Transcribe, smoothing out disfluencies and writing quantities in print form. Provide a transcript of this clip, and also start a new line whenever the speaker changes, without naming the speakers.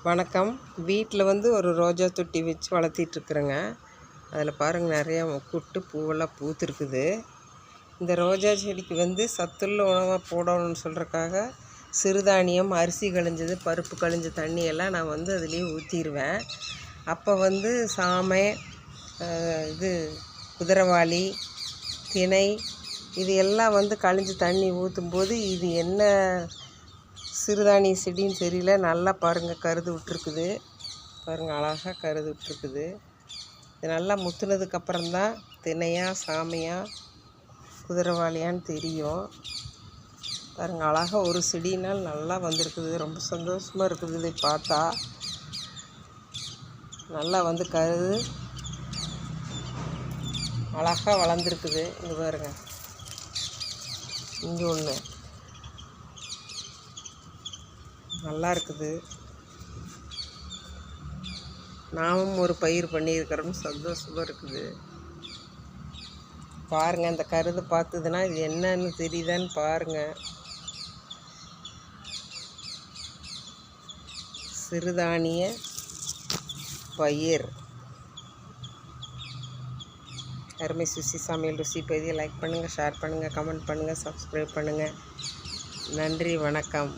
வணக்கம். வீட்டில் ஒரு ரோஜா தொட்டி வச்சு வளர்த்திட்ருக்குறேங்க. அதில் பாருங்கள், நிறையா மொக்குட்டு பூவெல்லாம் பூத்துருக்குது. இந்த ரோஜா செடிக்கு சத்துள்ள உணவாக போடணும்னு சொல்கிறக்காக சிறுதானியம், அரிசி கழிஞ்சது, பருப்பு கழிஞ்ச தண்ணியெல்லாம் நான் அதுலேயே ஊற்றிடுவேன். அப்போ சாமை, குதிரைவாலி, திணை இது எல்லாம் கழிஞ்சு தண்ணி ஊற்றும்போது இது என்ன சிறுதானிய செடின்னு தெரியல, நல்லா பாருங்கள் கருது விட்டுருக்குது. பாருங்கள், அழகாக கருது விட்டுருக்குது. இது நல்லா முத்துனதுக்கப்புறம்தான் தினையா சாமையா குதிரைவாளியான்னு தெரியும். பாருங்கள், அழகாக ஒரு செடினால் நல்லா வந்திருக்குது. ரொம்ப சந்தோஷமாக இருக்குது இதை பார்த்தா. நல்லா கருது அழகாக வளர்ந்துருக்குது. இங்கே பாருங்கள், இங்கே ஒன்று நல்லா இருக்குது. நாமும் ஒரு பயிர் பண்ணியிருக்கிறோம்னு சந்தோஷமாக இருக்குது. பாருங்கள், அந்த கருது பார்த்ததுன்னா இது என்னன்னு தெரியுதான்னு பாருங்கள். சிறுதானிய பயிர். அருமை சுசி சமையல் ருசி பகுதியை லைக் பண்ணுங்கள், ஷேர் பண்ணுங்கள், கமெண்ட் பண்ணுங்கள், சப்ஸ்கிரைப் பண்ணுங்கள். நன்றி, வணக்கம்.